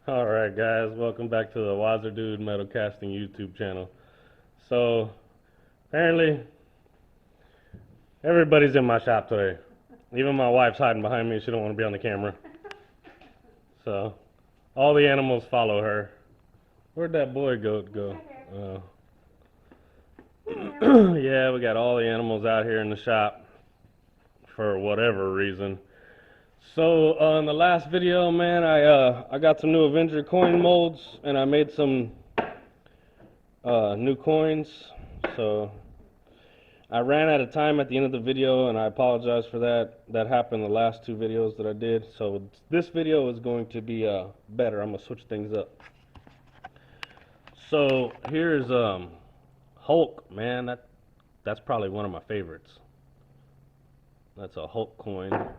Alright guys, welcome back to the Wiser Dude Metal Casting YouTube channel. So, apparently, everybody's in my shop today. Even my wife's hiding behind me, she don't want to be on the camera. So, all the animals follow her. Where'd that boy goat go? Yeah, we got all the animals out here in the shop for whatever reason. So in the last video, man, I got some new Avenger coin molds, and I made some new coins. So I ran out of time at the end of the video, and I apologize for that. That happened in the last two videos that I did. So this video is going to be better. I'm gonna switch things up. So here's Hulk, man. That's probably one of my favorites. That's a Hulk coin.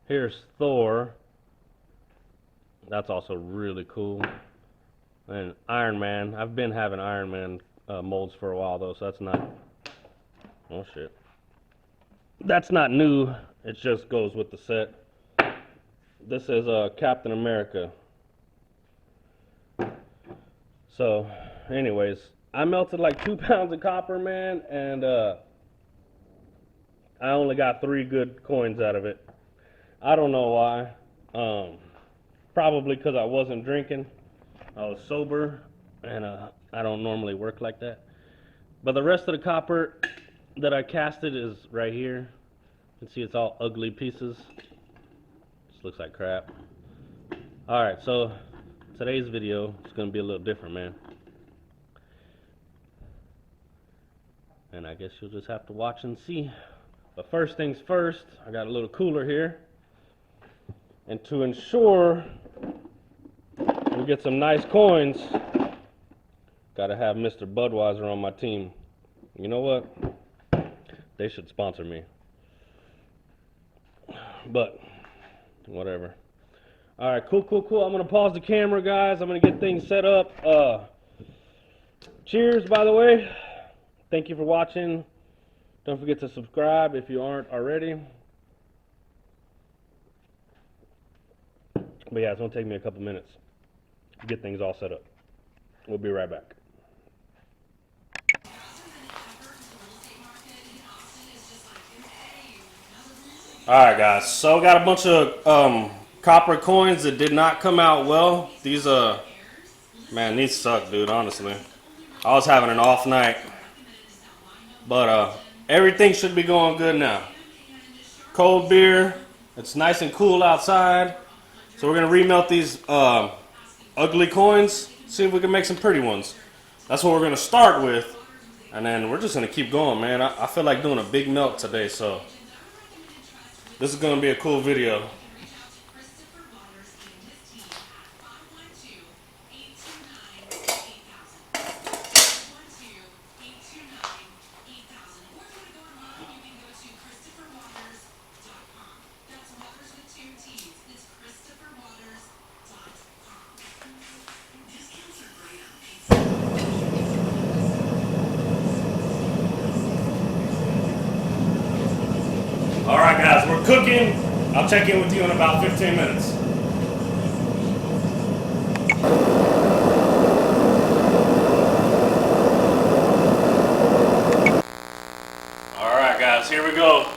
Here's Thor. That's also really cool. And Iron Man. I've been having Iron Man molds for a while though, so that's not. Oh shit. That's not new. It just goes with the set. This is Captain America. So, anyways, I melted like 2 pounds of copper, man, and I only got 3 good coins out of it. I don't know why. Probably because I wasn't drinking. I was sober, and I don't normally work like that. But the rest of the copper that I casted is right here. You can see it's all ugly pieces. This looks like crap. Alright, so today's video is going to be a little different, man. And I guess you'll just have to watch and see. But first things first, I got a little cooler here. And to ensure we get some nice coins, gotta have Mr. Budweiser on my team. You know what? They should sponsor me. But, whatever. Alright, cool. I'm gonna pause the camera, guys. I'm gonna get things set up. Cheers, by the way. Thank you for watching. Don't forget to subscribe if you aren't already. But yeah, it's going to take me a couple minutes to get things all set up. We'll be right back. Alright guys, so got a bunch of copper coins that did not come out well. These man, these suck, dude, honestly. I was having an off night. But everything should be going good now. Cold beer. It's nice and cool outside. So we're going to remelt these ugly coins. See if we can make some pretty ones. That's what we're going to start with. And then we're just going to keep going, man. I feel like doing a big melt today. So this is going to be a cool video. Alright guys, we're cooking. I'll check in with you in about 15 minutes. Alright guys, here we go.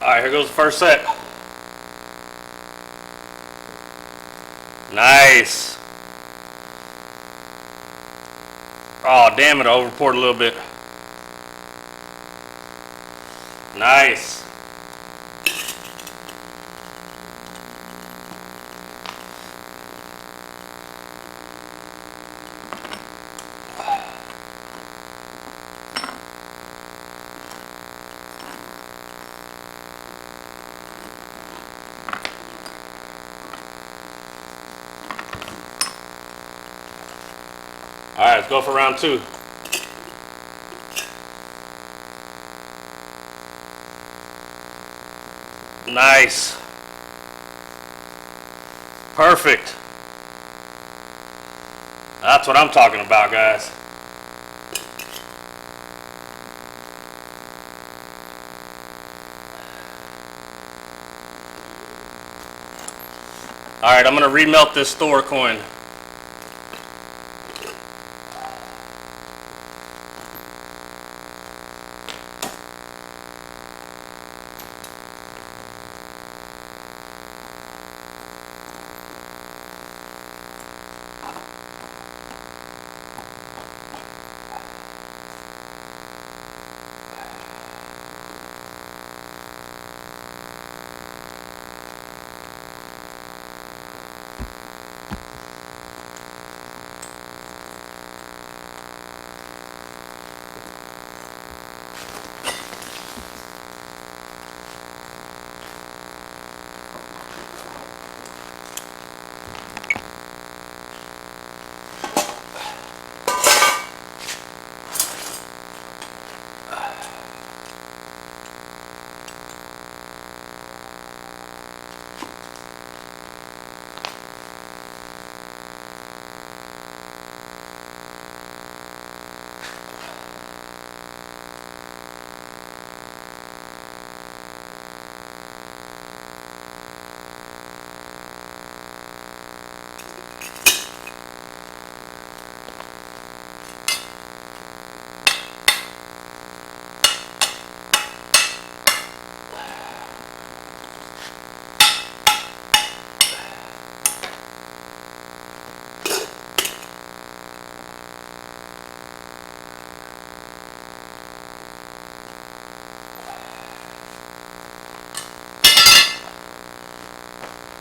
Alright, here goes the first set. Nice. Oh, damn it, I overpoured a little bit. Nice. Alright, let's go for round 2. Nice. Perfect. That's what I'm talking about, guys. Alright, I'm going to remelt this Thor coin.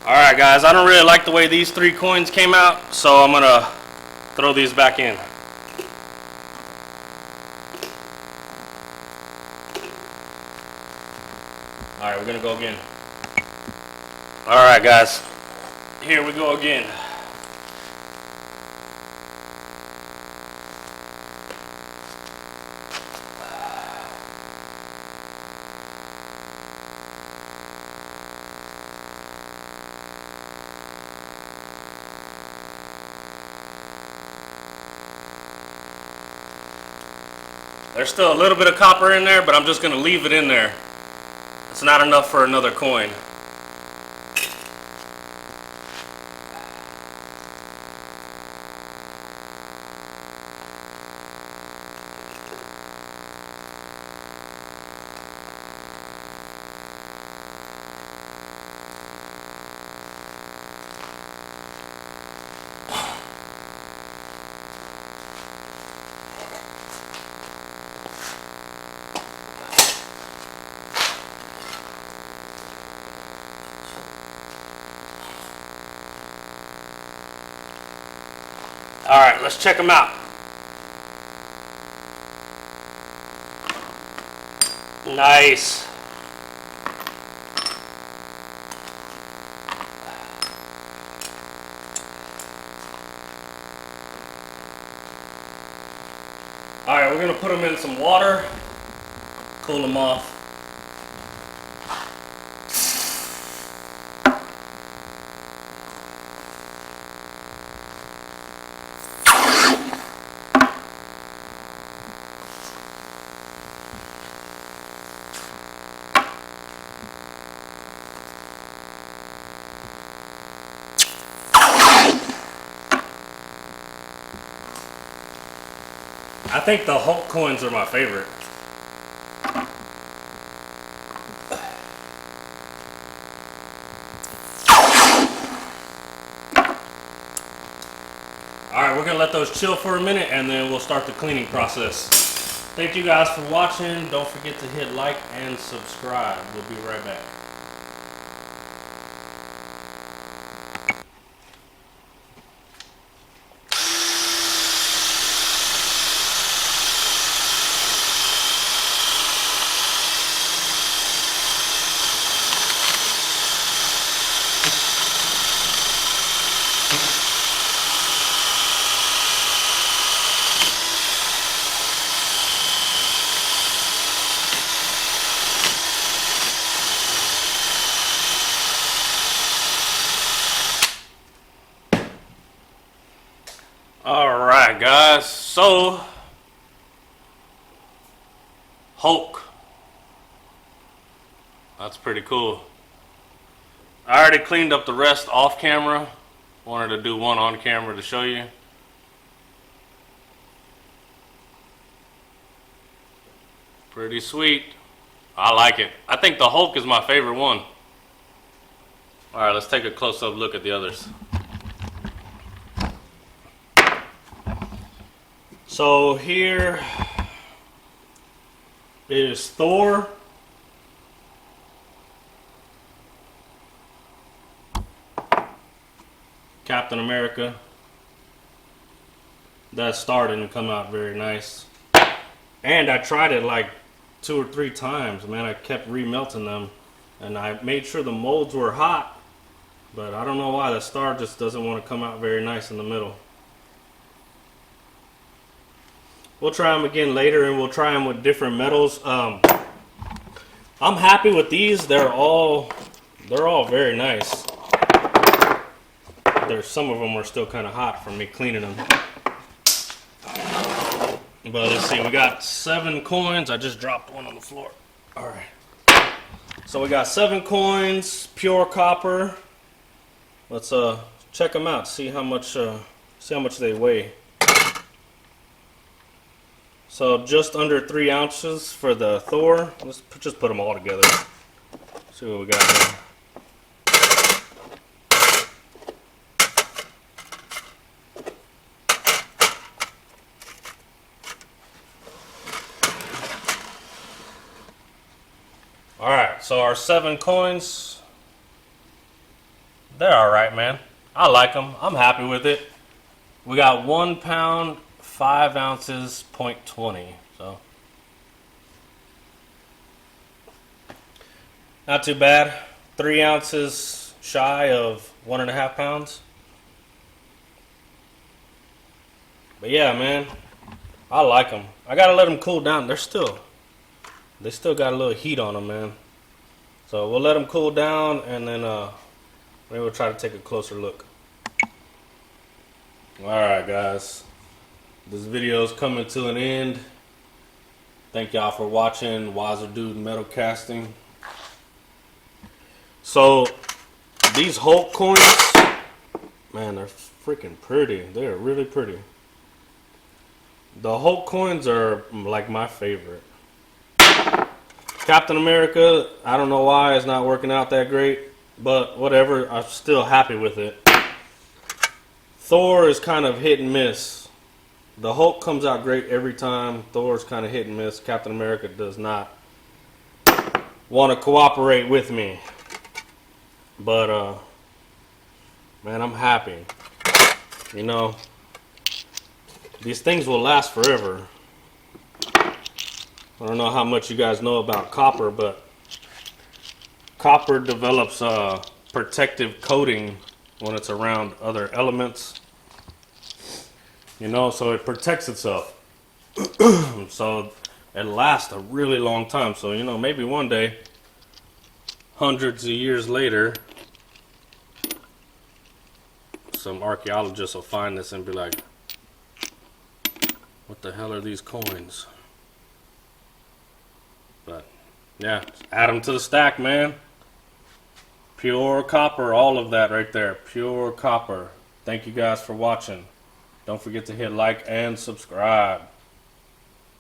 Alright guys, I don't really like the way these 3 coins came out, so I'm gonna throw these back in. Alright, we're gonna go again. Alright guys, here we go again. There's still a little bit of copper in there, but I'm just going to leave it in there. It's not enough for another coin. All right, let's check them out. Nice. All right, we're gonna put them in some water, cool them off. I think the Hulk coins are my favorite. Alright, we're going to let those chill for a minute and then we'll start the cleaning process. Thank you guys for watching. Don't forget to hit like and subscribe. We'll be right back. Alright guys, so Hulk. That's pretty cool. I already cleaned up the rest off camera. Wanted to do one on camera to show you. Pretty sweet. I like it. I think the Hulk is my favorite one. Alright, let's take a close-up look at the others. So here is Thor. Captain America. That star didn't come out very nice. And I tried it like 2 or 3 times, man. I kept remelting them. And I made sure the molds were hot. But I don't know why the star just doesn't want to come out very nice in the middle. We'll try them again later, and we'll try them with different metals. I'm happy with these. They're all very nice. Some of them are still kind of hot from me cleaning them. But let's see, we got 7 coins. I just dropped one on the floor. All right. So we got 7 coins, pure copper. Let's check them out. See how much they weigh. So just under 3 ounces for the Thor. Let's just put them all together. See what we got here. Alright, so our 7 coins, they're alright, man. I like them. I'm happy with it. We got 1 pound, 5 ounces, 0.20. So, not too bad. 3 ounces shy of 1.5 pounds. But yeah, man, I like them. I gotta let them cool down. They still got a little heat on them, man. So we'll let them cool down, and then maybe we'll try to take a closer look. Alright guys, this video is coming to an end. Thank y'all for watching Wiser Dude Metal Casting. So these Hulk coins, man, they're freaking pretty. They're really pretty. The Hulk coins are like my favorite. Captain America, I don't know why it's not working out that great, but whatever, I'm still happy with it. Thor is kind of hit and miss. The Hulk comes out great every time. Thor's kind of hit and miss. Captain America does not want to cooperate with me. But, man, I'm happy. You know, these things will last forever. I don't know how much you guys know about copper, but copper develops a protective coating when it's around other elements. You know, so it protects itself. So it lasts a really long time. So, you know, maybe one day, hundreds of years later, some archaeologists will find this and be like, what the hell are these coins? But yeah, add them to the stack, man. Pure copper, all of that right there. Pure copper. Thank you guys for watching. Don't forget to hit like and subscribe.